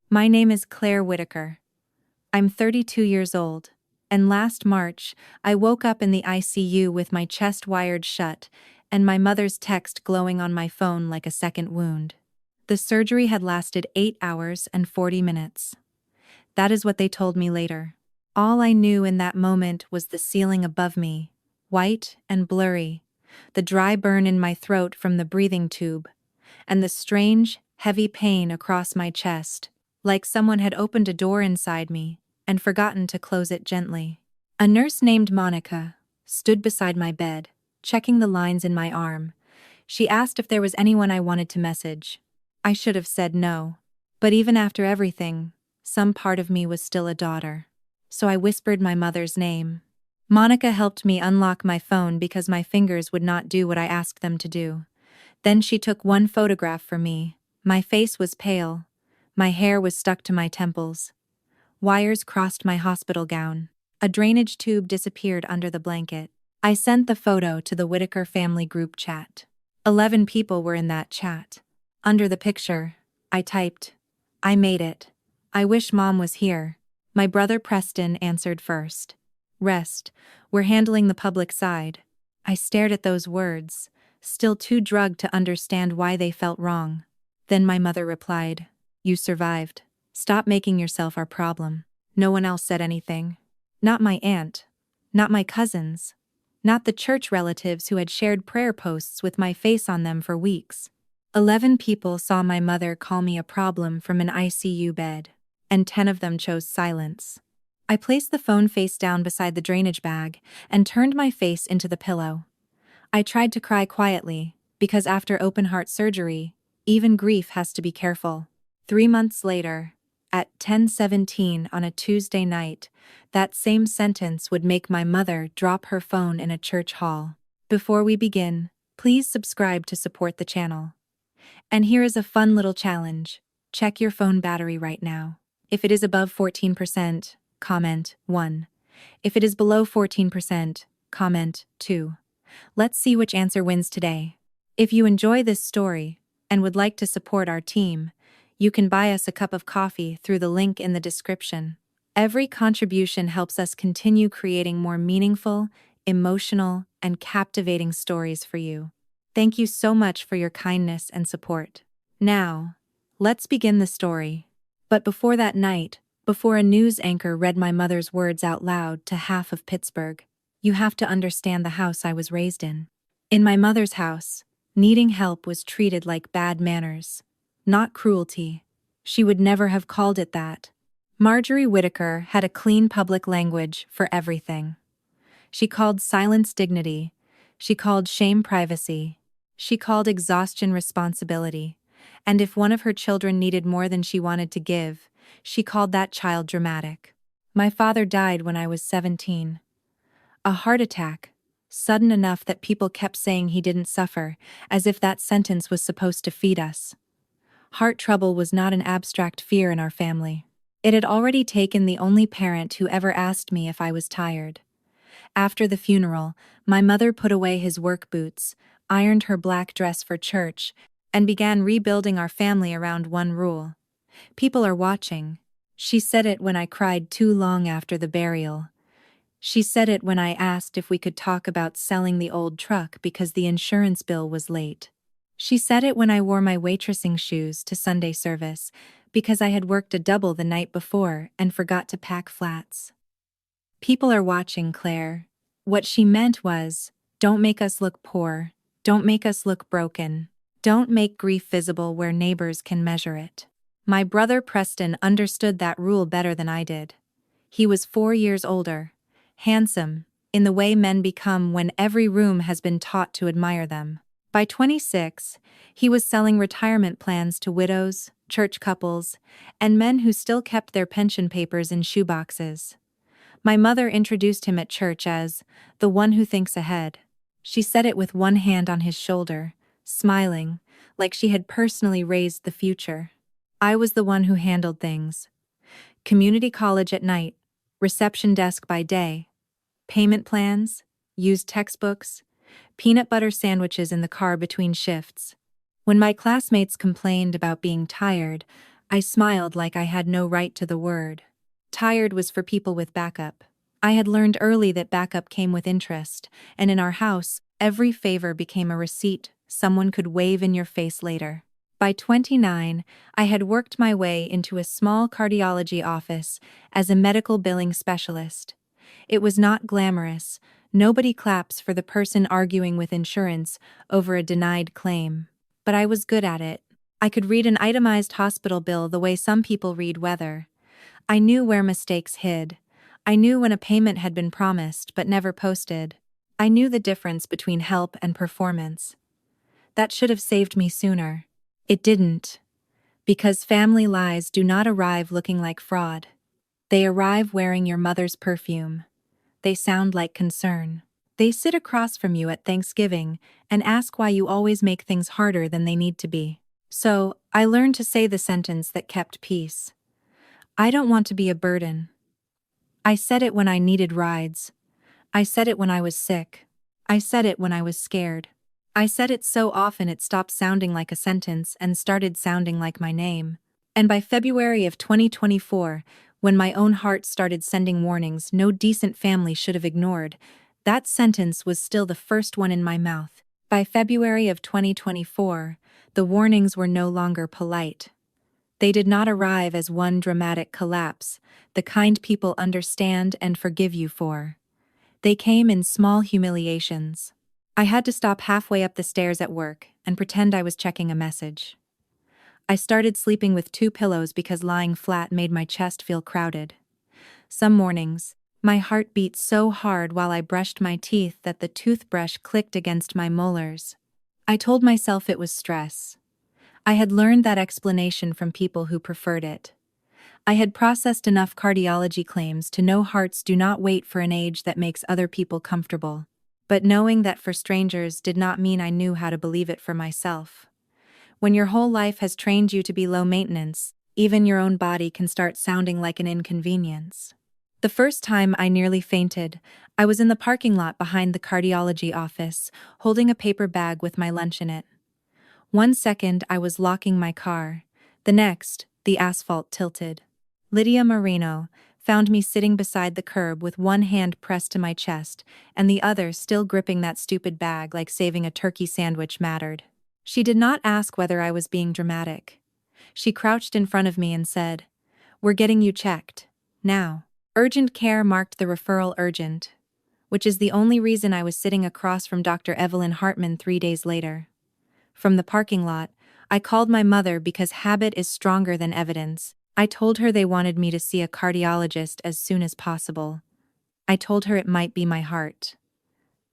My name is Claire Whitaker. I'm 32 years old, and last March, I woke up in the ICU with my chest wired shut and my mother's text glowing on my phone like a second wound. The surgery had lasted 8 hours and 40 minutes. That is what they told me later. All I knew in that moment was the ceiling above me, white and blurry, the dry burn in my throat from the breathing tube, and the strange, heavy pain across my chest, like someone had opened a door inside me and forgotten to close it gently. A nurse named Monica stood beside my bed, checking the lines in my arm. She asked if there was anyone I wanted to message. I should have said no. But even after everything, some part of me was still a daughter. So I whispered my mother's name. Monica helped me unlock my phone because my fingers would not do what I asked them to do. Then she took one photograph for me. My face was pale. My hair was stuck to my temples. Wires crossed my hospital gown. A drainage tube disappeared under the blanket. I sent the photo to the Whitaker family group chat. 11 people were in that chat. Under the picture, I typed, "I made it. I wish Mom was here." My brother Preston answered first. "Rest, we're handling the public side." I stared at those words, still too drugged to understand why they felt wrong. Then my mother replied, "You survived. Stop making yourself our problem." No one else said anything. Not my aunt. Not my cousins. Not the church relatives who had shared prayer posts with my face on them for weeks. 11 people saw my mother call me a problem from an ICU bed, and 10 of them chose silence. I placed the phone face down beside the drainage bag and turned my face into the pillow. I tried to cry quietly, because after open-heart surgery, even grief has to be careful. 3 months later, at 10:17 on a Tuesday night, that same sentence would make my mother drop her phone in a church hall. Before we begin, please subscribe to support the channel. And here is a fun little challenge. Check your phone battery right now. If it is above 14%, comment 1. If it is below 14%, comment 2. Let's see which answer wins today. If you enjoy this story and would like to support our team, you can buy us a cup of coffee through the link in the description. Every contribution helps us continue creating more meaningful, emotional, and captivating stories for you. Thank you so much for your kindness and support. Now, let's begin the story. But before that night, before a news anchor read my mother's words out loud to half of Pittsburgh, you have to understand the house I was raised in. In my mother's house, needing help was treated like bad manners, not cruelty. She would never have called it that. Marjorie Whitaker had a clean public language for everything. She called silence dignity. She called shame privacy. She called exhaustion responsibility. And if one of her children needed more than she wanted to give, she called that child dramatic. My father died when I was 17. A heart attack, sudden enough that people kept saying he didn't suffer, as if that sentence was supposed to feed us. Heart trouble was not an abstract fear in our family. It had already taken the only parent who ever asked me if I was tired. After the funeral, my mother put away his work boots, ironed her black dress for church, and began rebuilding our family around one rule. People are watching. She said it when I cried too long after the burial. She said it when I asked if we could talk about selling the old truck because the insurance bill was late. She said it when I wore my waitressing shoes to Sunday service because I had worked a double the night before and forgot to pack flats. People are watching, Claire. What she meant was, don't make us look poor, don't make us look broken, don't make grief visible where neighbors can measure it. My brother Preston understood that rule better than I did. He was 4 years older, handsome, in the way men become when every room has been taught to admire them. By 26, he was selling retirement plans to widows, church couples, and men who still kept their pension papers in shoeboxes. My mother introduced him at church as the one who thinks ahead. She said it with one hand on his shoulder, smiling, like she had personally raised the future. I was the one who handled things. Community college at night, reception desk by day, payment plans, used textbooks, peanut butter sandwiches in the car between shifts. When my classmates complained about being tired, I smiled like I had no right to the word. Tired was for people with backup. I had learned early that backup came with interest, and in our house, every favor became a receipt someone could wave in your face later. By 29, I had worked my way into a small cardiology office as a medical billing specialist. It was not glamorous. Nobody claps for the person arguing with insurance over a denied claim. But I was good at it. I could read an itemized hospital bill the way some people read weather. I knew where mistakes hid. I knew when a payment had been promised but never posted. I knew the difference between help and performance. That should have saved me sooner. It didn't. Because family lies do not arrive looking like fraud. They arrive wearing your mother's perfume. They sound like concern. They sit across from you at Thanksgiving and ask why you always make things harder than they need to be. So, I learned to say the sentence that kept peace. I don't want to be a burden. I said it when I needed rides. I said it when I was sick. I said it when I was scared. I said it so often it stopped sounding like a sentence and started sounding like my name. And by February of 2024, when my own heart started sending warnings no decent family should have ignored, that sentence was still the first one in my mouth. By February of 2024, the warnings were no longer polite. They did not arrive as one dramatic collapse, the kind people understand and forgive you for. They came in small humiliations. I had to stop halfway up the stairs at work and pretend I was checking a message. I started sleeping with 2 pillows because lying flat made my chest feel crowded. Some mornings, my heart beat so hard while I brushed my teeth that the toothbrush clicked against my molars. I told myself it was stress. I had learned that explanation from people who preferred it. I had processed enough cardiology claims to know hearts do not wait for an age that makes other people comfortable. But knowing that for strangers did not mean I knew how to believe it for myself. When your whole life has trained you to be low maintenance, even your own body can start sounding like an inconvenience. The first time I nearly fainted, I was in the parking lot behind the cardiology office, holding a paper bag with my lunch in it. One second I was locking my car. The next, the asphalt tilted. Lydia Marino found me sitting beside the curb with one hand pressed to my chest and the other still gripping that stupid bag like saving a turkey sandwich mattered. She did not ask whether I was being dramatic. She crouched in front of me and said, "We're getting you checked. Now." Urgent care marked the referral urgent, which is the only reason I was sitting across from Dr. Evelyn Hartman 3 days later. From the parking lot, I called my mother because habit is stronger than evidence. I told her they wanted me to see a cardiologist as soon as possible. I told her it might be my heart.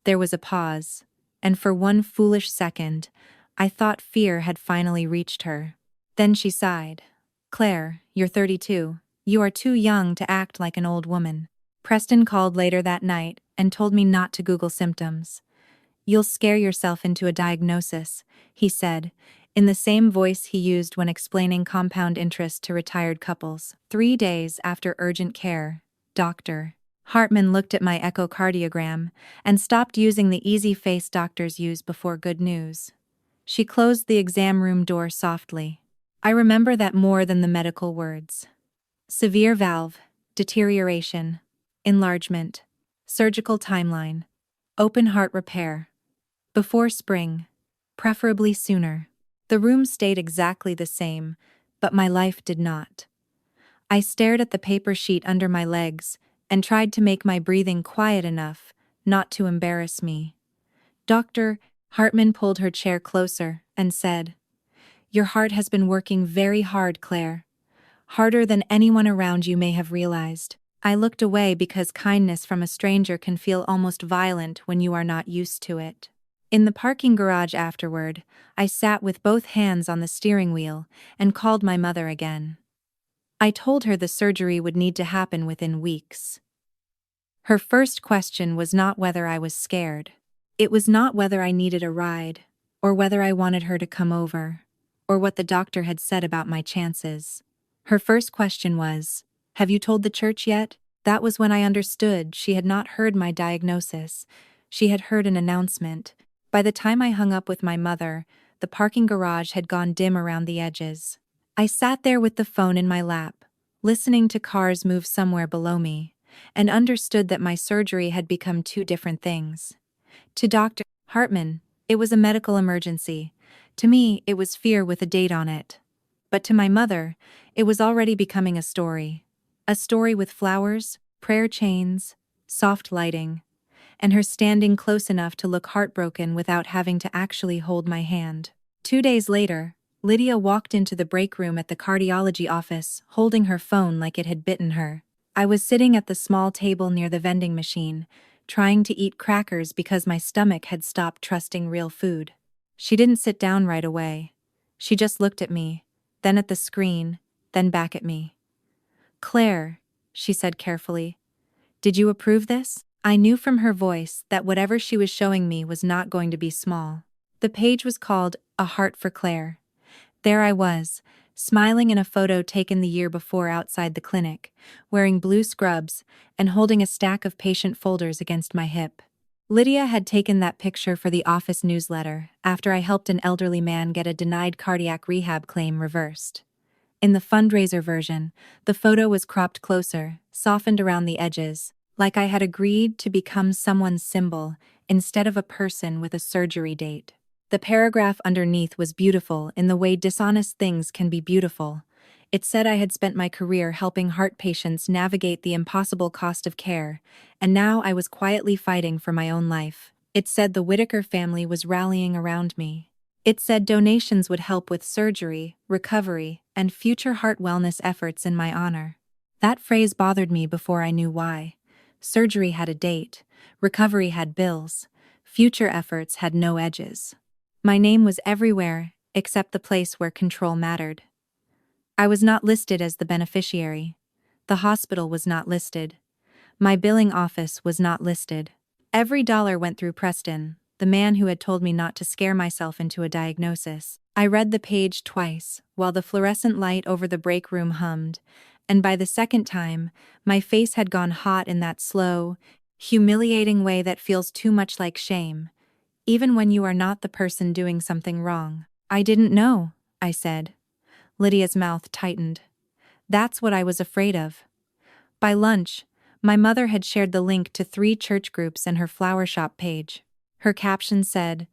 There was a pause, and for one foolish second, I thought fear had finally reached her. Then she sighed. "Claire, you're 32. You are too young to act like an old woman." Preston called later that night and told me not to Google symptoms. "You'll scare yourself into a diagnosis," he said, in the same voice he used when explaining compound interest to retired couples. 3 days after urgent care, Dr. Hartman looked at my echocardiogram and stopped using the easy face doctors use before good news. She closed the exam room door softly. I remember that more than the medical words. Severe valve, deterioration, enlargement, surgical timeline, open heart repair. Before spring, preferably sooner. The room stayed exactly the same, but my life did not. I stared at the paper sheet under my legs and tried to make my breathing quiet enough not to embarrass me. Dr. Hartman pulled her chair closer and said, "Your heart has been working very hard, Claire. Harder than anyone around you may have realized." I looked away because kindness from a stranger can feel almost violent when you are not used to it. In the parking garage afterward, I sat with both hands on the steering wheel and called my mother again. I told her the surgery would need to happen within weeks. Her first question was not whether I was scared. It was not whether I needed a ride, or whether I wanted her to come over, or what the doctor had said about my chances. Her first question was, "Have you told the church yet?" That was when I understood she had not heard my diagnosis. She had heard an announcement. By the time I hung up with my mother, the parking garage had gone dim around the edges. I sat there with the phone in my lap, listening to cars move somewhere below me, and understood that my surgery had become two different things. To Dr. Hartman, it was a medical emergency. To me, it was fear with a date on it. But to my mother, it was already becoming a story. A story with flowers, prayer chains, soft lighting, and her standing close enough to look heartbroken without having to actually hold my hand. 2 days later, Lydia walked into the break room at the cardiology office, holding her phone like it had bitten her. I was sitting at the small table near the vending machine, trying to eat crackers because my stomach had stopped trusting real food. She didn't sit down right away. She just looked at me, then at the screen, then back at me. "Claire," she said carefully, "did you approve this?" I knew from her voice that whatever she was showing me was not going to be small. The page was called A Heart for Claire. There I was, smiling in a photo taken the year before outside the clinic, wearing blue scrubs and holding a stack of patient folders against my hip. Lydia had taken that picture for the office newsletter after I helped an elderly man get a denied cardiac rehab claim reversed. In the fundraiser version, the photo was cropped closer, softened around the edges, like I had agreed to become someone's symbol instead of a person with a surgery date. The paragraph underneath was beautiful in the way dishonest things can be beautiful. It said I had spent my career helping heart patients navigate the impossible cost of care, and now I was quietly fighting for my own life. It said the Whitaker family was rallying around me. It said donations would help with surgery, recovery, and future heart wellness efforts in my honor. That phrase bothered me before I knew why. Surgery had a date, recovery had bills, future efforts had no edges. My name was everywhere, except the place where control mattered. I was not listed as the beneficiary. The hospital was not listed. My billing office was not listed. Every dollar went through Preston, the man who had told me not to scare myself into a diagnosis. I read the page twice, while the fluorescent light over the break room hummed, and by the second time, my face had gone hot in that slow, humiliating way that feels too much like shame, even when you are not the person doing something wrong. "I didn't know," I said. Lydia's mouth tightened. That's what I was afraid of. By lunch, my mother had shared the link to 3 church groups and her flower shop page. Her caption said,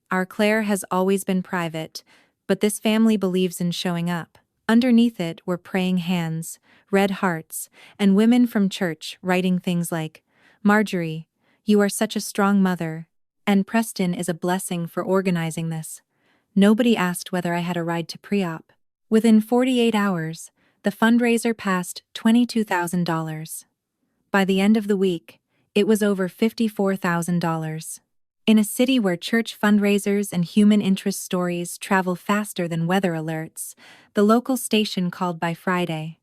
"Our Claire has always been private, but this family believes in showing up." Underneath it were praying hands, red hearts, and women from church writing things like, "Marjorie, you are such a strong mother," and "Preston is a blessing for organizing this." Nobody asked whether I had a ride to pre-op. Within 48 hours, the fundraiser passed $22,000. By the end of the week, it was over $54,000. In a city where church fundraisers and human interest stories travel faster than weather alerts, the local station called by Friday.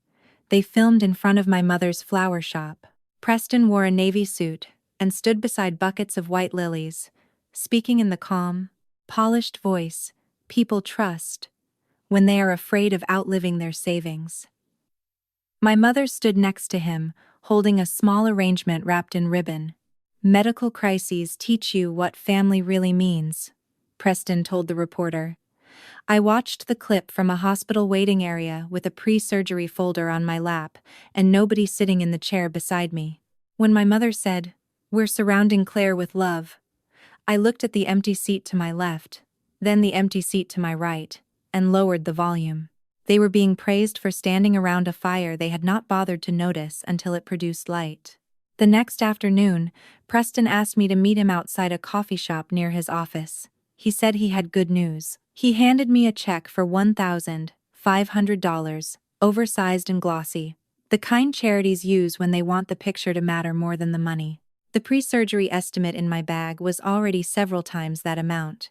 They filmed in front of my mother's flower shop. Preston wore a navy suit and stood beside buckets of white lilies, speaking in the calm, polished voice people trust when they are afraid of outliving their savings. My mother stood next to him, holding a small arrangement wrapped in ribbon. "Medical crises teach you what family really means," Preston told the reporter. I watched the clip from a hospital waiting area with a pre-surgery folder on my lap and nobody sitting in the chair beside me. When my mother said, "We're surrounding Claire with love," I looked at the empty seat to my left, then the empty seat to my right, and lowered the volume. They were being praised for standing around a fire they had not bothered to notice until it produced light. The next afternoon, Preston asked me to meet him outside a coffee shop near his office. He said he had good news. He handed me a check for $1,500, oversized and glossy, the kind charities use when they want the picture to matter more than the money. The pre-surgery estimate in my bag was already several times that amount.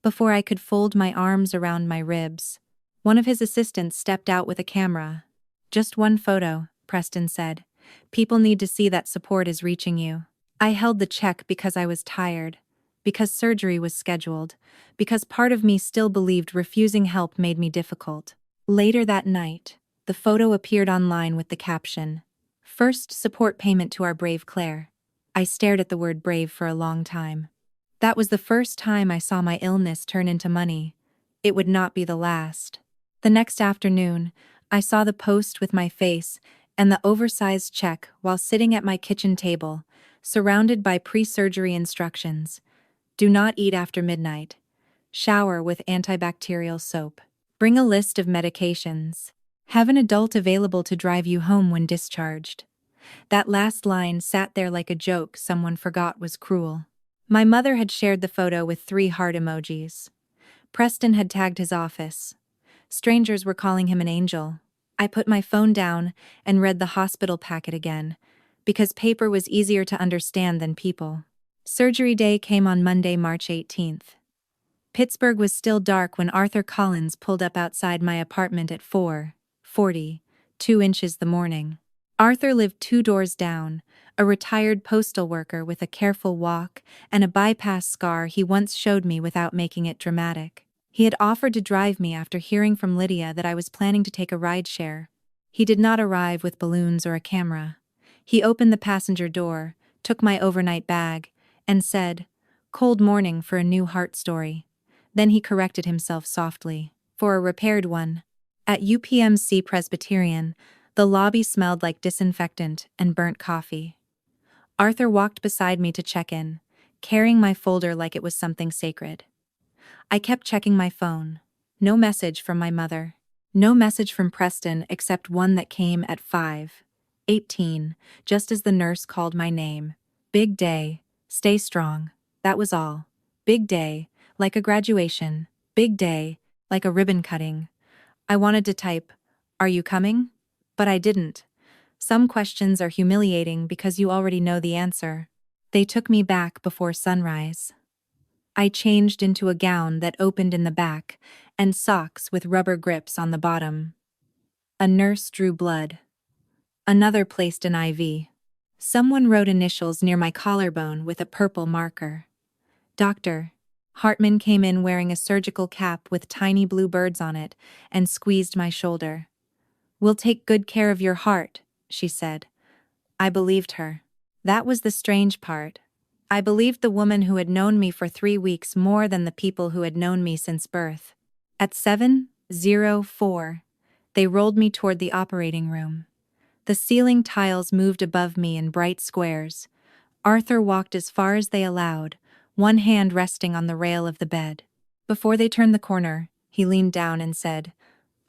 Before I could fold my arms around my ribs, one of his assistants stepped out with a camera. "Just one photo," Preston said. "People need to see that support is reaching you." I held the check because I was tired, because surgery was scheduled, because part of me still believed refusing help made me difficult. Later that night, the photo appeared online with the caption, "First support payment to our brave Claire." I stared at the word brave for a long time. That was the first time I saw my illness turn into money. It would not be the last. The next afternoon, I saw the post with my face and the oversized check while sitting at my kitchen table, surrounded by pre-surgery instructions. Do not eat after midnight. Shower with antibacterial soap. Bring a list of medications. Have an adult available to drive you home when discharged. That last line sat there like a joke someone forgot was cruel. My mother had shared the photo with 3 heart emojis. Preston had tagged his office. Strangers were calling him an angel. I put my phone down and read the hospital packet again, because paper was easier to understand than people. Surgery day came on Monday, March 18th. Pittsburgh was still dark when Arthur Collins pulled up outside my apartment at 4:40, 2 inches the morning. Arthur lived 2 doors down, a retired postal worker with a careful walk and a bypass scar he once showed me without making it dramatic. He had offered to drive me after hearing from Lydia that I was planning to take a rideshare. He did not arrive with balloons or a camera. He opened the passenger door, took my overnight bag, and said, "Cold morning for a new heart story." Then he corrected himself softly, "For a repaired one." At UPMC Presbyterian, the lobby smelled like disinfectant and burnt coffee. Arthur walked beside me to check in, carrying my folder like it was something sacred. I kept checking my phone. No message from my mother. No message from Preston except one that came at 5:18, just as the nurse called my name. Big day. Stay strong. That was all. Big day, like a graduation. Big day, like a ribbon cutting. I wanted to type, "Are you coming?" But I didn't. Some questions are humiliating because you already know the answer. They took me back before sunrise. I changed into a gown that opened in the back and socks with rubber grips on the bottom. A nurse drew blood. Another placed an IV. Someone wrote initials near my collarbone with a purple marker. Dr. Hartman came in wearing a surgical cap with tiny blue birds on it and squeezed my shoulder. "We'll take good care of your heart," she said. I believed her. That was the strange part. I believed the woman who had known me for 3 weeks more than the people who had known me since birth. At 7:04, they rolled me toward the operating room. The ceiling tiles moved above me in bright squares. Arthur walked as far as they allowed, one hand resting on the rail of the bed. Before they turned the corner, he leaned down and said,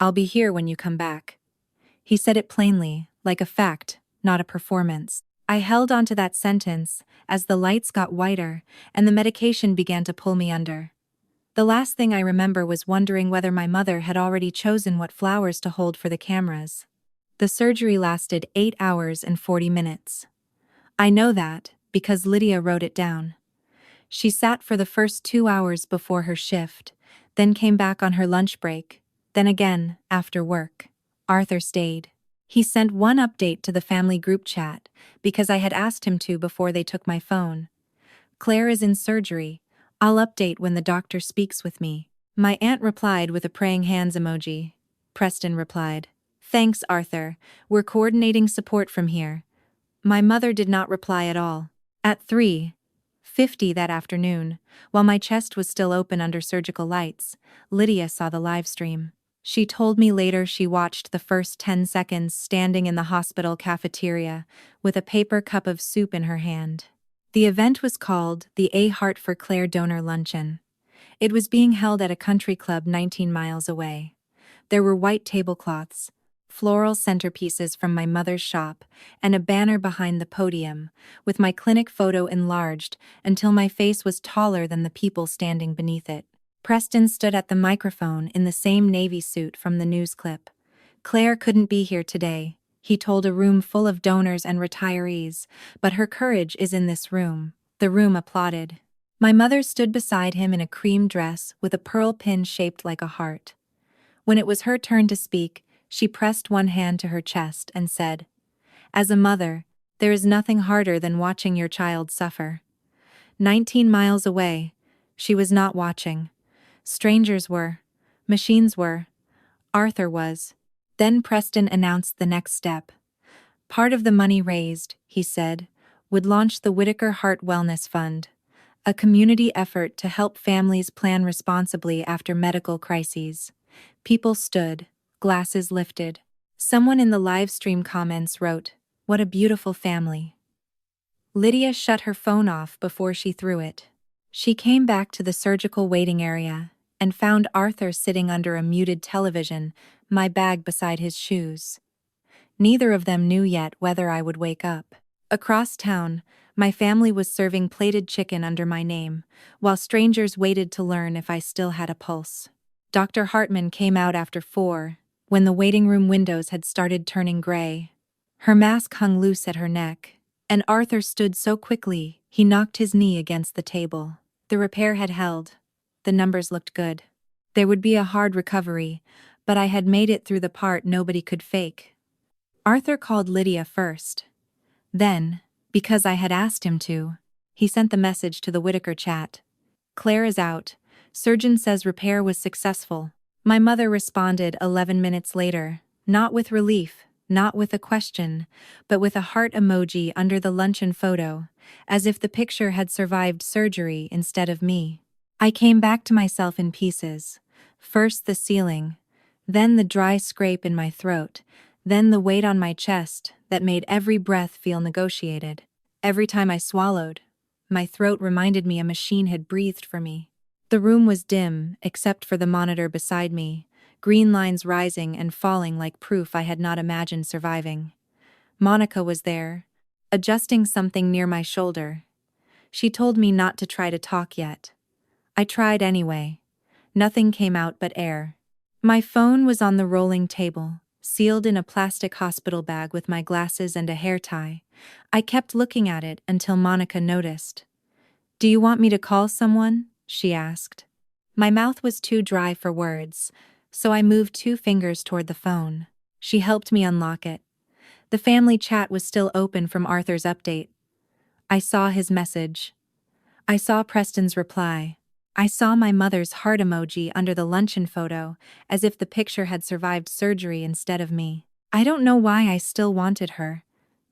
"I'll be here when you come back." He said it plainly, like a fact, not a performance. I held on to that sentence as the lights got whiter and the medication began to pull me under. The last thing I remember was wondering whether my mother had already chosen what flowers to hold for the cameras. The surgery lasted 8 hours and 40 minutes. I know that because Lydia wrote it down. She sat for the first 2 hours before her shift, then came back on her lunch break, then again after work. Arthur stayed. He sent one update to the family group chat because I had asked him to before they took my phone. "Claire is in surgery. I'll update when the doctor speaks with me." My aunt replied with a praying hands emoji. Preston replied, "Thanks, Arthur. We're coordinating support from here." My mother did not reply at all. At 3:50 that afternoon, while my chest was still open under surgical lights, Lydia saw the live stream. She told me later she watched the first 10 seconds standing in the hospital cafeteria with a paper cup of soup in her hand. The event was called the A Heart for Claire Donor Luncheon. It was being held at a country club 19 miles away. There were white tablecloths, floral centerpieces from my mother's shop, and a banner behind the podium, with my clinic photo enlarged until my face was taller than the people standing beneath it. Preston stood at the microphone in the same navy suit from the news clip. "Claire couldn't be here today," he told a room full of donors and retirees, "but her courage is in this room." The room applauded. My mother stood beside him in a cream dress with a pearl pin shaped like a heart. When it was her turn to speak, she pressed one hand to her chest and said, "As a mother, there is nothing harder than watching your child suffer." 19 miles away, she was not watching. Strangers were. Machines were. Arthur was. Then Preston announced the next step. Part of the money raised, he said, would launch the Whitaker Heart Wellness Fund, a community effort to help families plan responsibly after medical crises. People stood. Glasses lifted. Someone in the live stream comments wrote, "What a beautiful family." Lydia shut her phone off before she threw it. She came back to the surgical waiting area and found Arthur sitting under a muted television, my bag beside his shoes. Neither of them knew yet whether I would wake up. Across town, my family was serving plated chicken under my name, while strangers waited to learn if I still had a pulse. Dr. Hartman came out after 4, when the waiting room windows had started turning gray. Her mask hung loose at her neck, and Arthur stood so quickly he knocked his knee against the table. The repair had held. The numbers looked good. There would be a hard recovery, but I had made it through the part nobody could fake. Arthur called Lydia first. Then, because I had asked him to, he sent the message to the Whitaker chat. "Claire is out. Surgeon says repair was successful." My mother responded 11 minutes later, not with relief, not with a question, but with a heart emoji under the luncheon photo, as if the picture had survived surgery instead of me. I came back to myself in pieces. First the ceiling, then the dry scrape in my throat, then the weight on my chest that made every breath feel negotiated. Every time I swallowed, my throat reminded me a machine had breathed for me. The room was dim, except for the monitor beside me, green lines rising and falling like proof I had not imagined surviving. Monica was there, adjusting something near my shoulder. She told me not to try to talk yet. I tried anyway. Nothing came out but air. My phone was on the rolling table, sealed in a plastic hospital bag with my glasses and a hair tie. I kept looking at it until Monica noticed. "Do you want me to call someone?" she asked. My mouth was too dry for words, so I moved 2 fingers toward the phone. She helped me unlock it. The family chat was still open from Arthur's update. I saw his message. I saw Preston's reply. I saw my mother's heart emoji under the luncheon photo, as if the picture had survived surgery instead of me. I don't know why I still wanted her.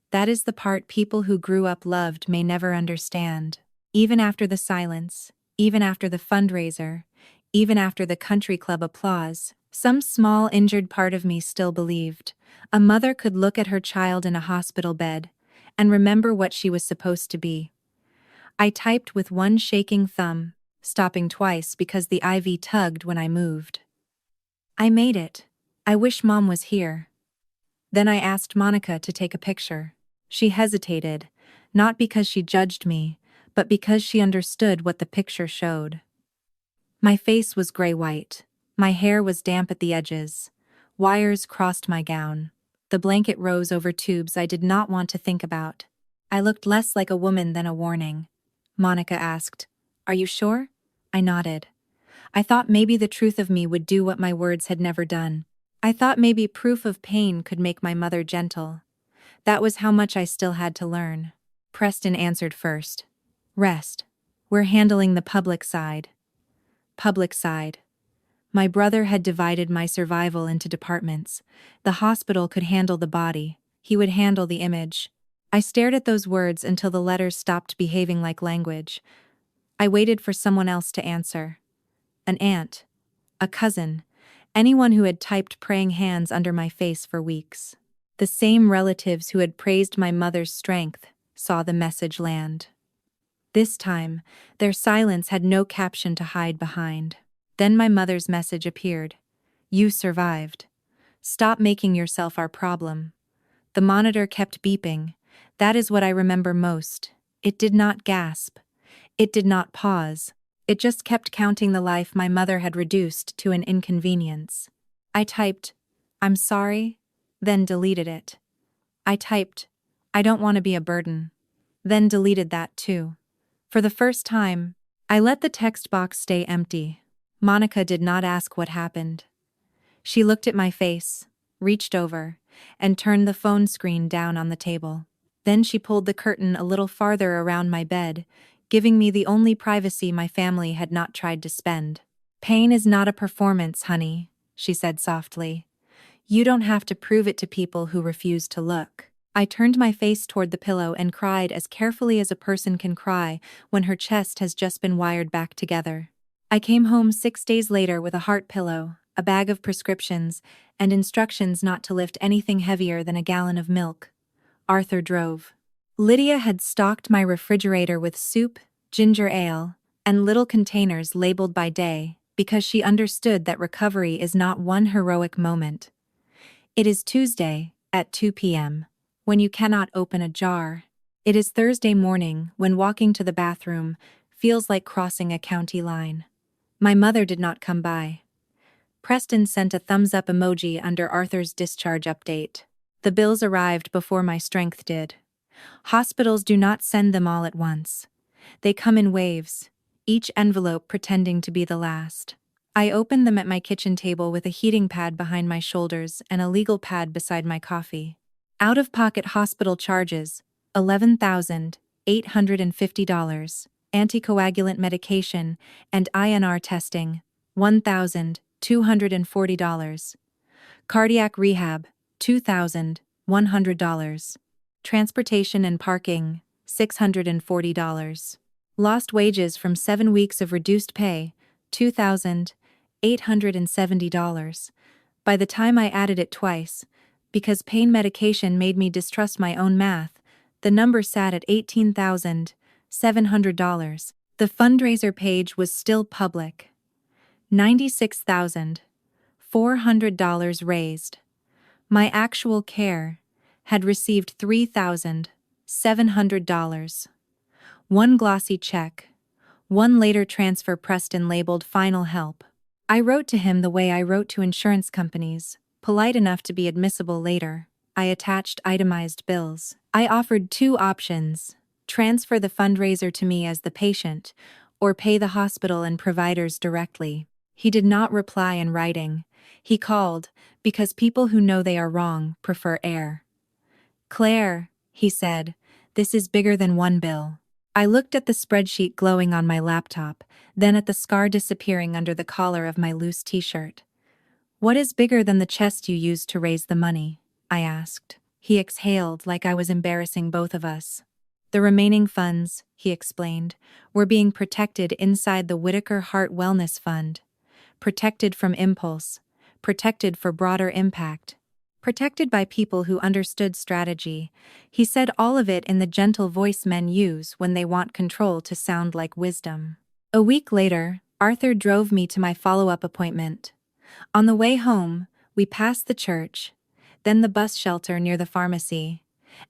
That is the part people who grew up loved may never understand. Even after the silence, even after the fundraiser, even after the country club applause, some small injured part of me still believed. A mother could look at her child in a hospital bed and remember what she was supposed to be. I typed with one shaking thumb, stopping twice because the IV tugged when I moved. "I made it. I wish Mom was here." Then I asked Monica to take a picture. She hesitated, not because she judged me, but because she understood what the picture showed. My face was gray-white. My hair was damp at the edges. Wires crossed my gown. The blanket rose over tubes I did not want to think about. I looked less like a woman than a warning. Monica asked, "Are you sure?" I nodded. I thought maybe the truth of me would do what my words had never done. I thought maybe proof of pain could make my mother gentle. That was how much I still had to learn. Preston answered first. "Rest. We're handling the public side." Public side. My brother had divided my survival into departments. The hospital could handle the body. He would handle the image. I stared at those words until the letters stopped behaving like language. I waited for someone else to answer. An aunt. A cousin. Anyone who had typed praying hands under my face for weeks. The same relatives who had praised my mother's strength saw the message land. This time, their silence had no caption to hide behind. Then my mother's message appeared. "You survived. Stop making yourself our problem." The monitor kept beeping. That is what I remember most. It did not gasp. It did not pause. It just kept counting the life my mother had reduced to an inconvenience. I typed, "I'm sorry," then deleted it. I typed, "I don't want to be a burden," then deleted that too. For the first time, I let the text box stay empty. Monica did not ask what happened. She looked at my face, reached over, and turned the phone screen down on the table. Then she pulled the curtain a little farther around my bed, giving me the only privacy my family had not tried to spend. "Pain is not a performance, honey," she said softly. "You don't have to prove it to people who refuse to look." I turned my face toward the pillow and cried as carefully as a person can cry when her chest has just been wired back together. I came home 6 days later with a heart pillow, a bag of prescriptions, and instructions not to lift anything heavier than a gallon of milk. Arthur drove. Lydia had stocked my refrigerator with soup, ginger ale, and little containers labeled by day, because she understood that recovery is not one heroic moment. It is Tuesday, at 2 p.m., when you cannot open a jar. It is Thursday morning, when walking to the bathroom feels like crossing a county line. My mother did not come by. Preston sent a thumbs-up emoji under Arthur's discharge update. The bills arrived before my strength did. Hospitals do not send them all at once. They come in waves, each envelope pretending to be the last. I opened them at my kitchen table with a heating pad behind my shoulders and a legal pad beside my coffee. Out-of-pocket hospital charges, $11,850. Anticoagulant medication and INR testing, $1,240. Cardiac rehab, $2,100. Transportation and parking, $640. Lost wages from 7 weeks of reduced pay, $2,870. By the time I added it twice, because pain medication made me distrust my own math, the number sat at $18,700. The fundraiser page was still public. $96,400 raised. My actual care had received $3,700. One glossy check. One later transfer Preston labeled final help. I wrote to him the way I wrote to insurance companies, polite enough to be admissible later. I attached itemized bills. I offered 2 options: transfer the fundraiser to me as the patient, or pay the hospital and providers directly. He did not reply in writing. He called, because people who know they are wrong prefer air. "Claire," he said, "this is bigger than one bill." I looked at the spreadsheet glowing on my laptop, then at the scar disappearing under the collar of my loose t-shirt. "What is bigger than the chest you used to raise the money?" I asked. He exhaled like I was embarrassing both of us. "The remaining funds," he explained, "were being protected inside the Whitaker Heart Wellness Fund. Protected from impulse. Protected for broader impact. Protected by people who understood strategy." He said all of it in the gentle voice men use when they want control to sound like wisdom. A week later, Arthur drove me to my follow-up appointment. On the way home, we passed the church, then the bus shelter near the pharmacy,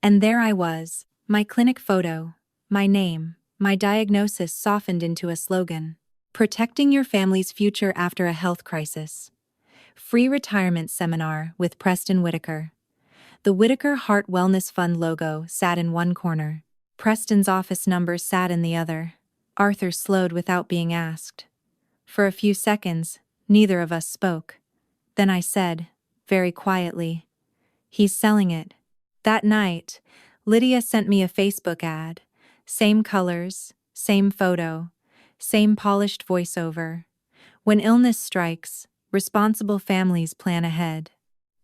and there I was, my clinic photo, my name, my diagnosis softened into a slogan: "Protecting your family's future after a health crisis." Free retirement seminar with Preston Whitaker. The Whitaker Heart Wellness Fund logo sat in one corner. Preston's office number sat in the other. Arthur slowed without being asked. For a few seconds, neither of us spoke. Then I said, very quietly, "He's selling it." That night, Lydia sent me a Facebook ad. Same colors, same photo, same polished voiceover. "When illness strikes, responsible families plan ahead."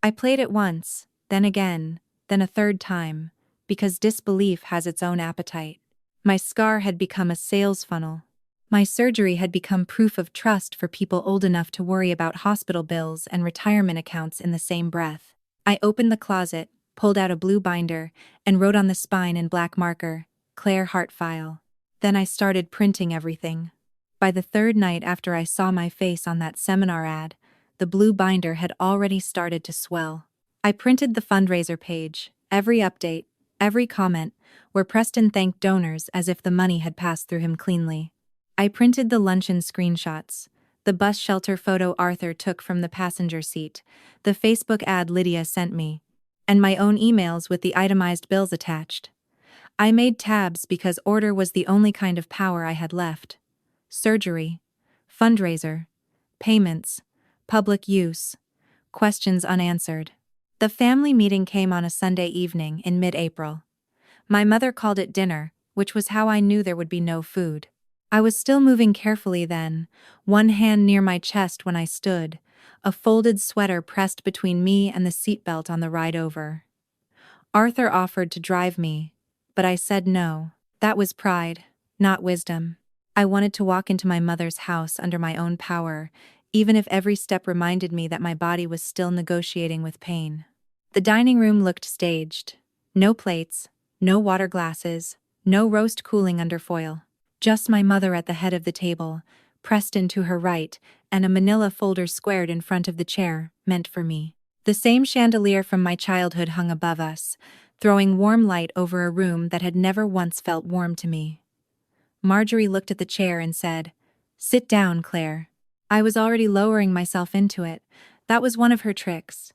I played it once, then again, then a third time, because disbelief has its own appetite. My scar had become a sales funnel. My surgery had become proof of trust for people old enough to worry about hospital bills and retirement accounts in the same breath. I opened the closet, pulled out a blue binder, and wrote on the spine in black marker, "Claire Heart File." Then I started printing everything. By the third night after I saw my face on that seminar ad, the blue binder had already started to swell. I printed the fundraiser page, every update, every comment, where Preston thanked donors as if the money had passed through him cleanly. I printed the luncheon screenshots, the bus shelter photo Arthur took from the passenger seat, the Facebook ad Lydia sent me, and my own emails with the itemized bills attached. I made tabs because order was the only kind of power I had left. Surgery, fundraiser, payments, public use, questions unanswered. The family meeting came on a Sunday evening in mid-April. My mother called it dinner, which was how I knew there would be no food. I was still moving carefully then, one hand near my chest when I stood, a folded sweater pressed between me and the seatbelt on the ride over. Arthur offered to drive me, but I said no. That was pride, not wisdom. I wanted to walk into my mother's house under my own power, even if every step reminded me that my body was still negotiating with pain. The dining room looked staged. No plates, no water glasses, no roast cooling under foil. Just my mother at the head of the table, Preston to her right, and a manila folder squared in front of the chair, meant for me. The same chandelier from my childhood hung above us, throwing warm light over a room that had never once felt warm to me. Marjorie looked at the chair and said, "Sit down, Claire." I was already lowering myself into it. That was one of her tricks.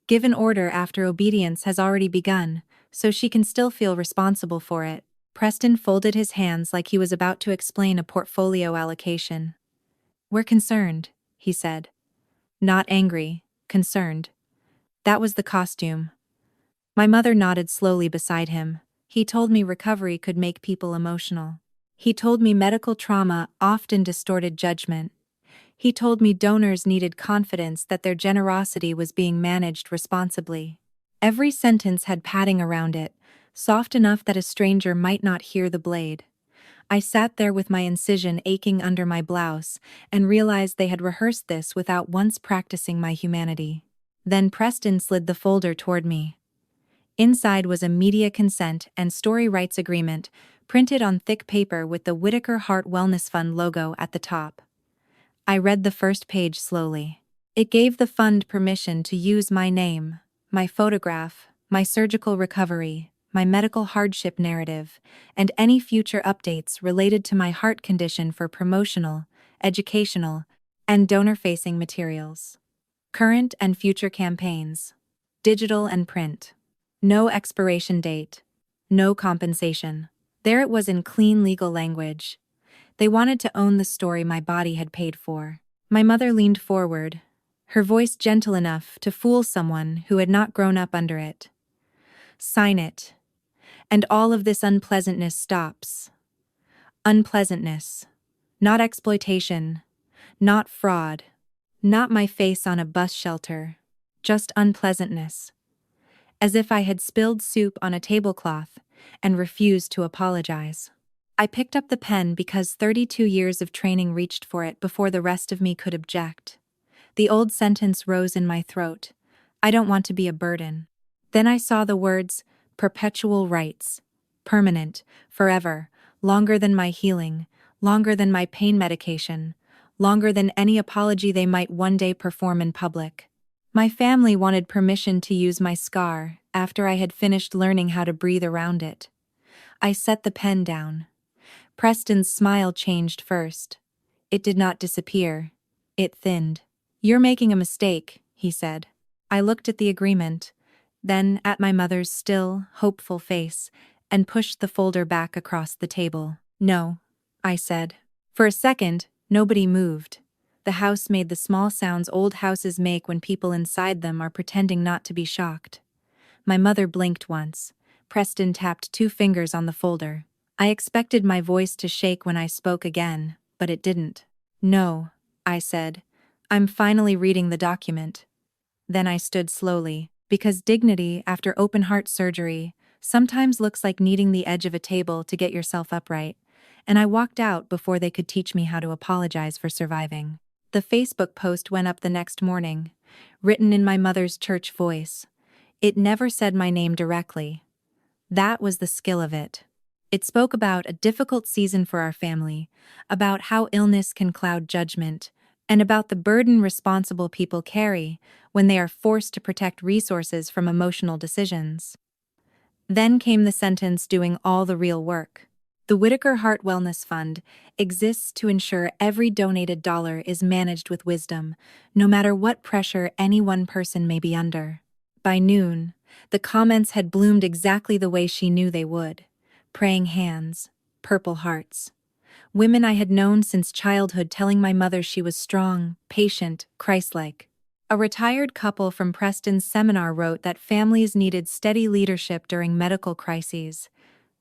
Give an order after obedience has already begun, so she can still feel responsible for it. Preston folded his hands like he was about to explain a portfolio allocation. "We're concerned," he said. Not angry, concerned. That was the costume. My mother nodded slowly beside him. He told me recovery could make people emotional. He told me medical trauma often distorted judgment. He told me donors needed confidence that their generosity was being managed responsibly. Every sentence had padding around it, soft enough that a stranger might not hear the blade. I sat there with my incision aching under my blouse and realized they had rehearsed this without once practicing my humanity. Then Preston slid the folder toward me. Inside was a media consent and story rights agreement, printed on thick paper with the Whitaker Heart Wellness Fund logo at the top. I read the first page slowly. It gave the fund permission to use my name, my photograph, my surgical recovery, my medical hardship narrative, and any future updates related to my heart condition for promotional, educational, and donor-facing materials. Current and future campaigns. Digital and print. No expiration date. No compensation. There it was in clean legal language. They wanted to own the story my body had paid for. My mother leaned forward, her voice gentle enough to fool someone who had not grown up under it. "Sign it, and all of this unpleasantness stops." Unpleasantness. Not exploitation. Not fraud. Not my face on a bus shelter. Just unpleasantness. As if I had spilled soup on a tablecloth and refused to apologize. I picked up the pen because 32 years of training reached for it before the rest of me could object. The old sentence rose in my throat. I don't want to be a burden. Then I saw the words, perpetual rights. Permanent, forever, longer than my healing, longer than my pain medication, longer than any apology they might one day perform in public. My family wanted permission to use my scar after I had finished learning how to breathe around it. I set the pen down. Preston's smile changed first. It did not disappear. It thinned. "You're making a mistake," he said. I looked at the agreement, then at my mother's still, hopeful face, and pushed the folder back across the table. "No," I said. For a second, nobody moved. The house made the small sounds old houses make when people inside them are pretending not to be shocked. My mother blinked once. Preston tapped 2 fingers on the folder. I expected my voice to shake when I spoke again, but it didn't. "No," I said. "I'm finally reading the document." Then I stood slowly, because dignity after open-heart surgery sometimes looks like needing the edge of a table to get yourself upright, and I walked out before they could teach me how to apologize for surviving. The Facebook post went up the next morning, written in my mother's church voice. It never said my name directly. That was the skill of it. It spoke about a difficult season for our family, about how illness can cloud judgment, and about the burden responsible people carry when they are forced to protect resources from emotional decisions. Then came the sentence doing all the real work. The Whitaker Heart Wellness Fund exists to ensure every donated dollar is managed with wisdom, no matter what pressure any one person may be under. By noon, the comments had bloomed exactly the way she knew they would. Praying hands, purple hearts. Women I had known since childhood telling my mother she was strong, patient, Christ-like. A retired couple from Preston's seminar wrote that families needed steady leadership during medical crises.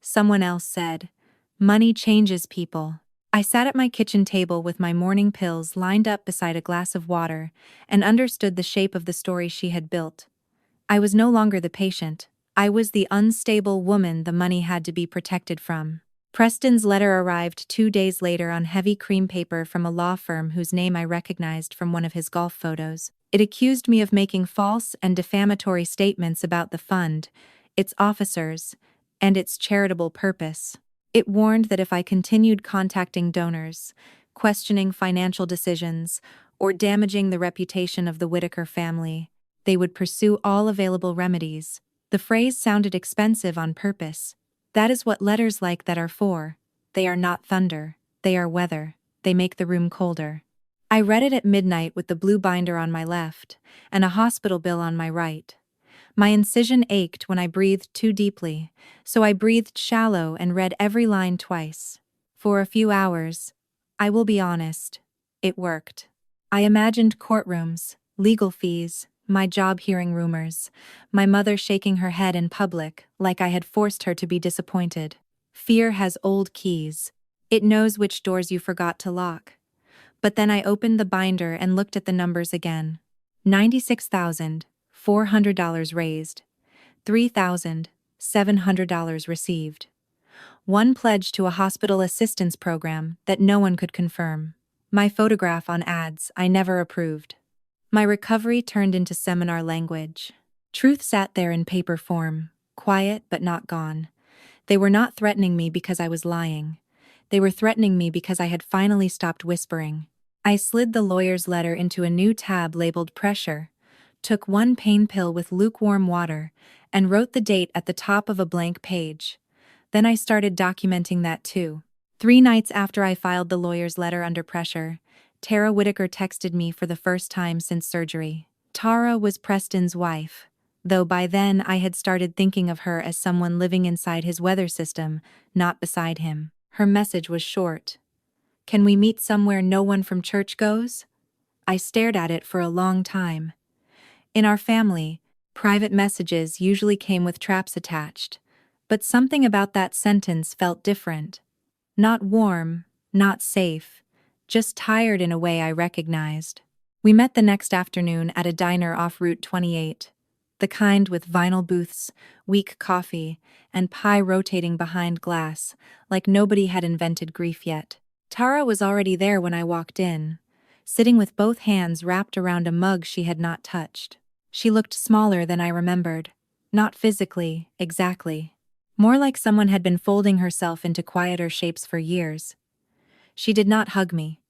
Someone else said, "Money changes people." I sat at my kitchen table with my morning pills lined up beside a glass of water and understood the shape of the story she had built. I was no longer the patient. I was the unstable woman the money had to be protected from. Preston's letter arrived 2 days later on heavy cream paper from a law firm whose name I recognized from one of his golf photos. It accused me of making false and defamatory statements about the fund, its officers, and its charitable purpose. It warned that if I continued contacting donors, questioning financial decisions, or damaging the reputation of the Whitaker family, they would pursue all available remedies. The phrase sounded expensive on purpose. That is what letters like that are for. They are not thunder, they are weather, they make the room colder. I read it at midnight with the blue binder on my left, and a hospital bill on my right. My incision ached when I breathed too deeply, so I breathed shallow and read every line twice. For a few hours, I will be honest, it worked. I imagined courtrooms, legal fees, my job hearing rumors, my mother shaking her head in public like I had forced her to be disappointed. Fear has old keys. It knows which doors you forgot to lock. But then I opened the binder and looked at the numbers again. $96,400 raised. $3,700 received. One pledge to a hospital assistance program that no one could confirm. My photograph on ads I never approved. My recovery turned into seminar language. Truth sat there in paper form, quiet but not gone. They were not threatening me because I was lying. They were threatening me because I had finally stopped whispering. I slid the lawyer's letter into a new tab labeled Pressure, took one pain pill with lukewarm water, and wrote the date at the top of a blank page. Then I started documenting that too. 3 nights after I filed the lawyer's letter under pressure, Tara Whitaker texted me for the first time since surgery. Tara was Preston's wife, though by then I had started thinking of her as someone living inside his weather system, not beside him. Her message was short. "Can we meet somewhere no one from church goes?" I stared at it for a long time. In our family, private messages usually came with traps attached, but something about that sentence felt different. Not warm, not safe, just tired in a way I recognized. We met the next afternoon at a diner off Route 28, the kind with vinyl booths, weak coffee, and pie rotating behind glass, like nobody had invented grief yet. Tara was already there when I walked in, sitting with both hands wrapped around a mug she had not touched. She looked smaller than I remembered, not physically, exactly. More like someone had been folding herself into quieter shapes for years. She did not hug me.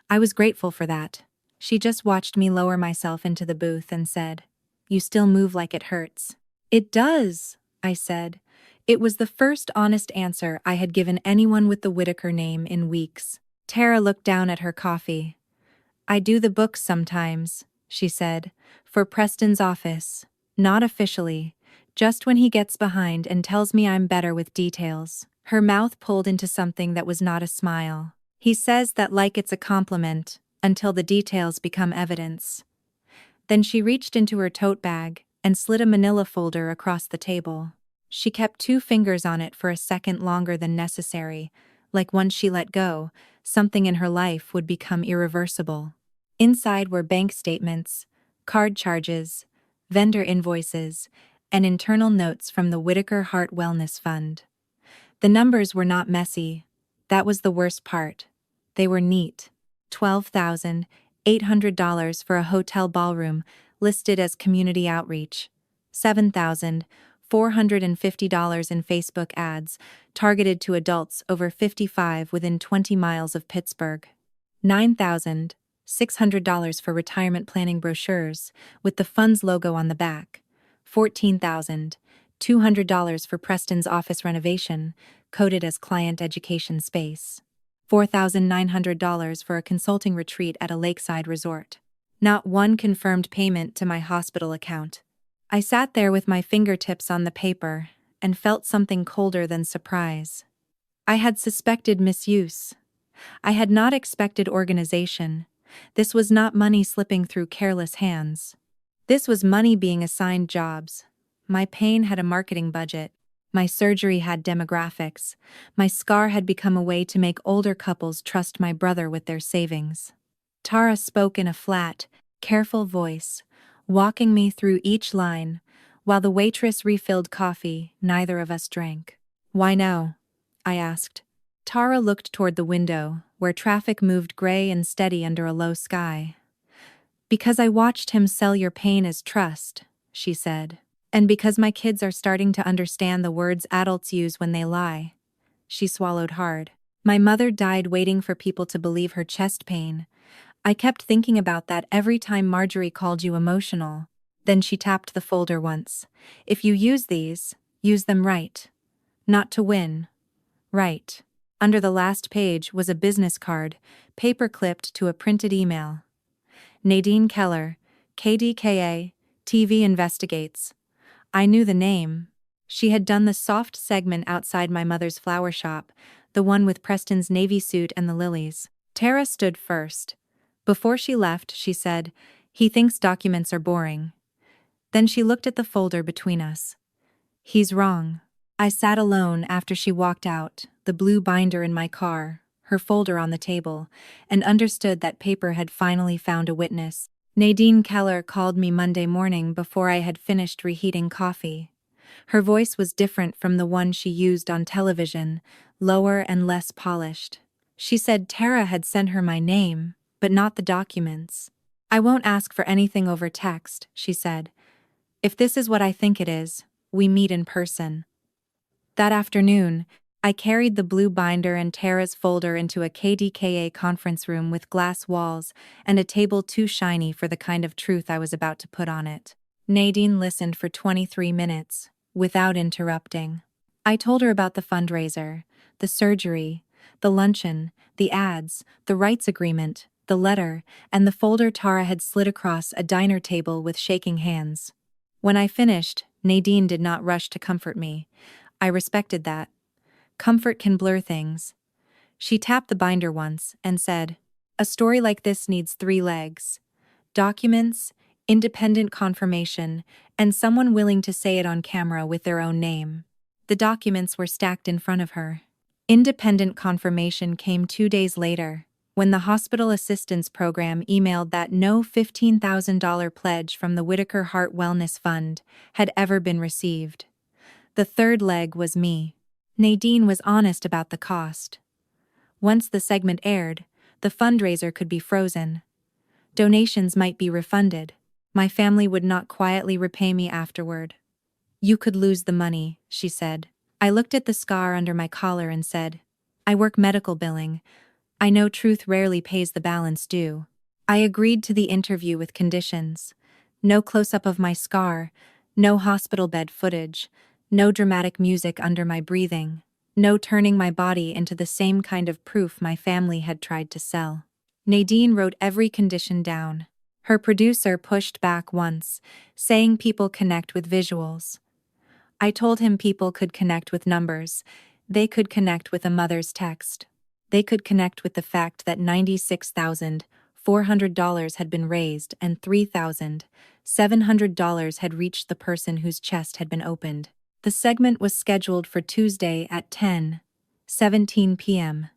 I was grateful for that. She just watched me lower myself into the booth and said, "You still move like it hurts." "It does," I said. It was the first honest answer I had given anyone with the Whitaker name in weeks. Tara looked down at her coffee. "I do the books sometimes," she said, "for Preston's office. Not officially. Just when he gets behind and tells me I'm better with details." Her mouth pulled into something that was not a smile. "He says that like it's a compliment, until the details become evidence." Then she reached into her tote bag and slid a manila folder across the table. She kept 2 fingers on it for a second longer than necessary, like once she let go, something in her life would become irreversible. Inside were bank statements, card charges, vendor invoices, and internal notes from the Whitaker Heart Wellness Fund. The numbers were not messy. That was the worst part. They were neat. $12,800 for a hotel ballroom listed as community outreach. $7,450 in Facebook ads targeted to adults over 55 within 20 miles of Pittsburgh. $9,600 for retirement planning brochures with the fund's logo on the back. $14,200 for Preston's office renovation, coded as client education space. $4,900 for a consulting retreat at a lakeside resort. Not one confirmed payment to my hospital account. I sat there with my fingertips on the paper and felt something colder than surprise. I had suspected misuse. I had not expected organization. This was not money slipping through careless hands. This was money being assigned jobs. My pain had a marketing budget. My surgery had demographics. My scar had become a way to make older couples trust my brother with their savings. Tara spoke in a flat, careful voice, walking me through each line, while the waitress refilled coffee neither of us drank. "Why no?" I asked. Tara looked toward the window, where traffic moved gray and steady under a low sky. Because I watched him sell your pain as trust, she said. And because my kids are starting to understand the words adults use when they lie. She swallowed hard. My mother died waiting for people to believe her chest pain. I kept thinking about that every time Marjorie called you emotional. Then she tapped the folder once. If you use these, use them right. Not to win. Right. Under the last page was a business card, paper-clipped to a printed email. Nadine Keller, KDKA, TV investigates. I knew the name. She had done the soft segment outside my mother's flower shop, the one with Preston's navy suit and the lilies. Tara stood first. Before she left, she said, "He thinks documents are boring." Then she looked at the folder between us. "He's wrong." I sat alone after she walked out, the blue binder in my car, her folder on the table, and understood that paper had finally found a witness. Nadine Keller called me Monday morning before I had finished reheating coffee. Her voice was different from the one she used on television, lower and less polished. She said Tara had sent her my name, but not the documents. "I won't ask for anything over text," she said. "If this is what I think it is, we meet in person." That afternoon, I carried the blue binder and Tara's folder into a KDKA conference room with glass walls and a table too shiny for the kind of truth I was about to put on it. Nadine listened for 23 minutes, without interrupting. I told her about the fundraiser, the surgery, the luncheon, the ads, the rights agreement, the letter, and the folder Tara had slid across a diner table with shaking hands. When I finished, Nadine did not rush to comfort me. I respected that. Comfort can blur things. She tapped the binder once and said, "A story like this needs 3 legs. Documents, independent confirmation, and someone willing to say it on camera with their own name." The documents were stacked in front of her. Independent confirmation came 2 days later, when the hospital assistance program emailed that no $15,000 pledge from the Whitaker Heart Wellness Fund had ever been received. The third leg was me. Nadine was honest about the cost. Once the segment aired, the fundraiser could be frozen. Donations might be refunded. My family would not quietly repay me afterward. "You could lose the money," she said. I looked at the scar under my collar and said, "I work medical billing. I know truth rarely pays the balance due." I agreed to the interview with conditions. No close-up of my scar, no hospital bed footage, no dramatic music under my breathing, no turning my body into the same kind of proof my family had tried to sell. Nadine wrote every condition down. Her producer pushed back once, saying people connect with visuals. I told him people could connect with numbers. They could connect with a mother's text. They could connect with the fact that $96,400 had been raised and $3,700 had reached the person whose chest had been opened. The segment was scheduled for Tuesday at 10:17 p.m.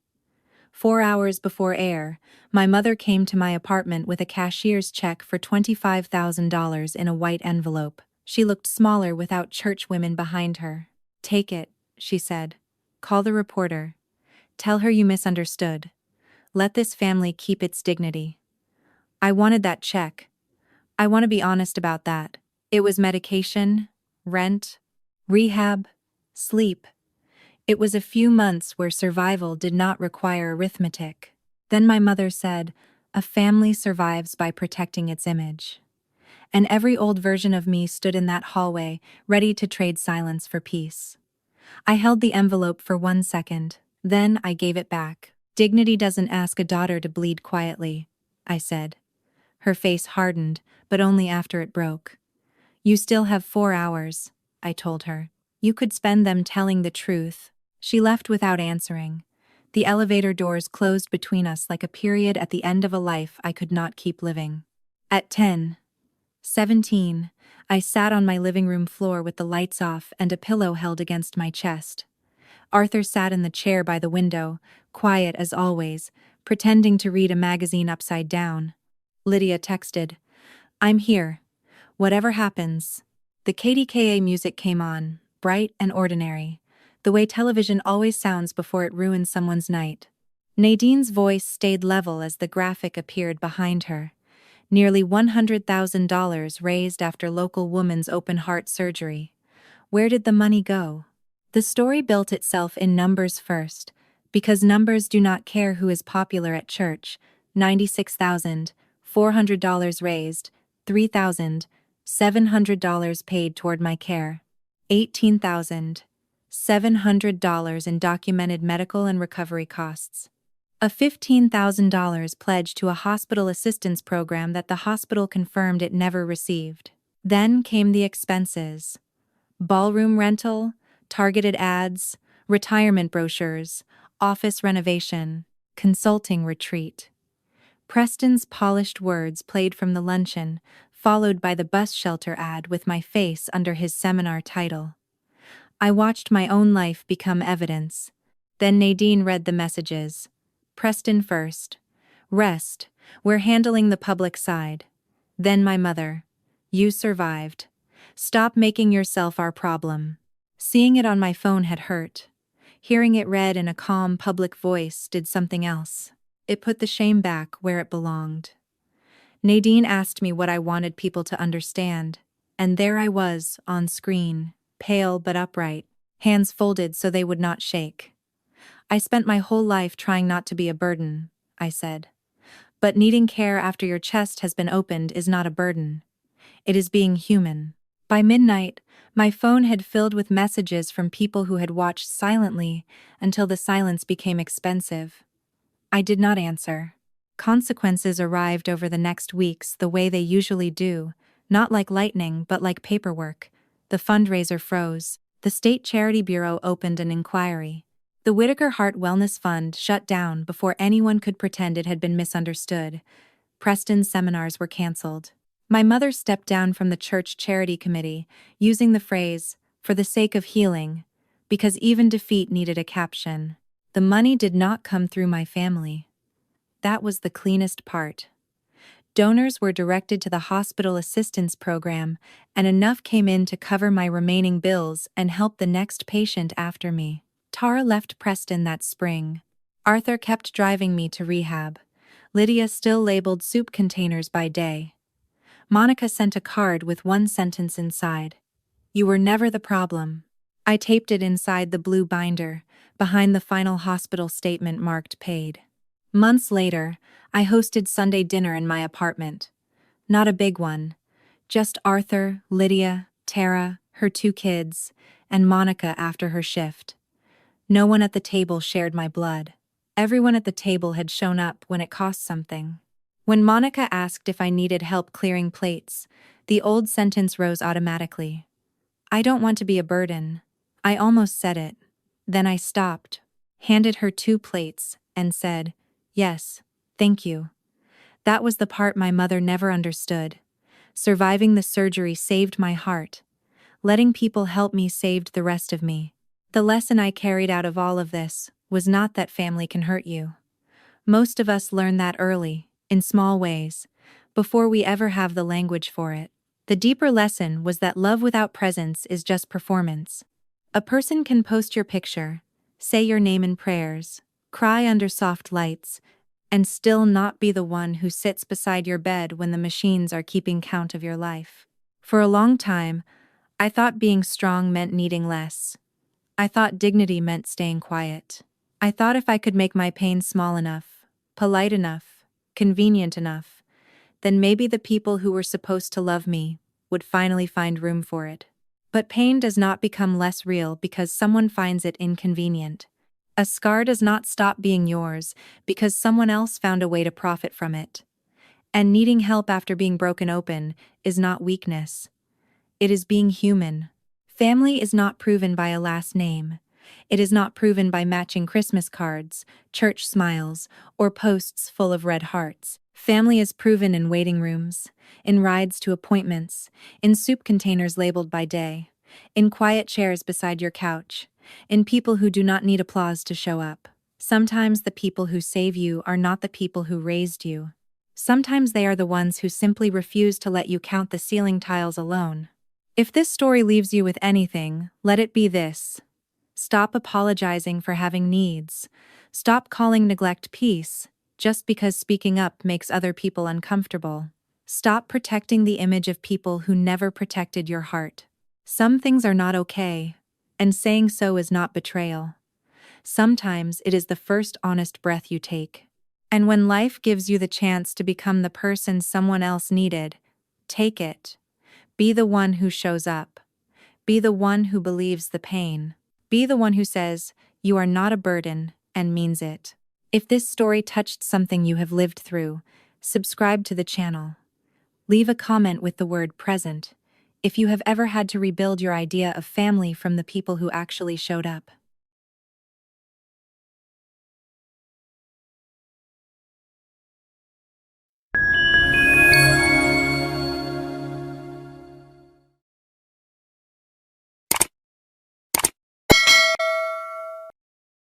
4 hours before air, my mother came to my apartment with a cashier's check for $25,000 in a white envelope. She looked smaller without churchwomen behind her. "Take it," she said. "Call the reporter. Tell her you misunderstood. Let this family keep its dignity." I wanted that check. I want to be honest about that. It was medication, rent, rehab, sleep. It was a few months where survival did not require arithmetic. Then my mother said, "A family survives by protecting its image." And every old version of me stood in that hallway, ready to trade silence for peace. I held the envelope for 1 second, then I gave it back. "Dignity doesn't ask a daughter to bleed quietly," I said. Her face hardened, but only after it broke. "You still have 4 hours, I told her. "You could spend them telling the truth." She left without answering. The elevator doors closed between us like a period at the end of a life I could not keep living. At 10:17, I sat on my living room floor with the lights off and a pillow held against my chest. Arthur sat in the chair by the window, quiet as always, pretending to read a magazine upside down. Lydia texted, "I'm here. Whatever happens." The KDKA music came on, bright and ordinary. the way television always sounds before it ruins someone's night. Nadine's voice stayed level as the graphic appeared behind her. Nearly $100,000 raised after local woman's open heart surgery. Where did the money go? The story built itself in numbers first, because numbers do not care who is popular at church. $96,400 raised, $3,700 paid toward my care, $18,700 in documented medical and recovery costs. A $15,000 pledge to a hospital assistance program that the hospital confirmed it never received. Then came the expenses. Ballroom rental, targeted ads, retirement brochures, office renovation, consulting retreat. Preston's polished words played from the luncheon, followed by the bus shelter ad with my face under his seminar title. I watched my own life become evidence. Then Nadine read the messages. Preston first. Rest, we're handling the public side. Then my mother. You survived. Stop making yourself our problem. Seeing it on my phone had hurt. Hearing it read in a calm public voice did something else. It put the shame back where it belonged. Nadine asked me what I wanted people to understand, and there I was, on screen, pale but upright, hands folded so they would not shake. I spent my whole life trying not to be a burden, I said. But needing care after your chest has been opened is not a burden. It is being human. By midnight, my phone had filled with messages from people who had watched silently until the silence became expensive. I did not answer. Consequences arrived over the next weeks the way they usually do, not like lightning but like paperwork. The fundraiser froze. The State Charity Bureau opened an inquiry. The Whitaker Heart Wellness Fund shut down before anyone could pretend it had been misunderstood. Preston's seminars were canceled. My mother stepped down from the church charity committee, using the phrase, "for the sake of healing," because even defeat needed a caption. The money did not come through my family. That was the cleanest part. Donors were directed to the hospital assistance program, and enough came in to cover my remaining bills and help the next patient after me. Tara left Preston that spring. Arthur kept driving me to rehab. Lydia still labeled soup containers by day. Monica sent a card with one sentence inside. You were never the problem. I taped it inside the blue binder, behind the final hospital statement marked paid. Months later, I hosted Sunday dinner in my apartment. Not a big one. Just Arthur, Lydia, Tara, her 2 kids, and Monica after her shift. No one at the table shared my blood. Everyone at the table had shown up when it cost something. When Monica asked if I needed help clearing plates, the old sentence rose automatically. I don't want to be a burden. I almost said it. Then I stopped, handed her 2 plates, and said, yes, thank you. That was the part my mother never understood. Surviving the surgery saved my heart. Letting people help me saved the rest of me. The lesson I carried out of all of this was not that family can hurt you. Most of us learn that early, in small ways, before we ever have the language for it. The deeper lesson was that love without presence is just performance. A person can post your picture, say your name in prayers, cry under soft lights, and still not be the one who sits beside your bed when the machines are keeping count of your life. For a long time, I thought being strong meant needing less. I thought dignity meant staying quiet. I thought if I could make my pain small enough, polite enough, convenient enough, then maybe the people who were supposed to love me would finally find room for it. But pain does not become less real because someone finds it inconvenient. A scar does not stop being yours because someone else found a way to profit from it. And needing help after being broken open is not weakness. It is being human. Family is not proven by a last name. It is not proven by matching Christmas cards, church smiles, or posts full of red hearts. Family is proven in waiting rooms, in rides to appointments, in soup containers labeled by day, in quiet chairs beside your couch, in people who do not need applause to show up. Sometimes the people who save you are not the people who raised you. Sometimes they are the ones who simply refuse to let you count the ceiling tiles alone. If this story leaves you with anything, let it be this. Stop apologizing for having needs. Stop calling neglect peace, just because speaking up makes other people uncomfortable. Stop protecting the image of people who never protected your heart. Some things are not okay, and saying so is not betrayal. Sometimes it is the first honest breath you take. And when life gives you the chance to become the person someone else needed, take it. Be the one who shows up. Be the one who believes the pain. Be the one who says, "You are not a burden," and means it. If this story touched something you have lived through, subscribe to the channel. Leave a comment with the word present if you have ever had to rebuild your idea of family from the people who actually showed up.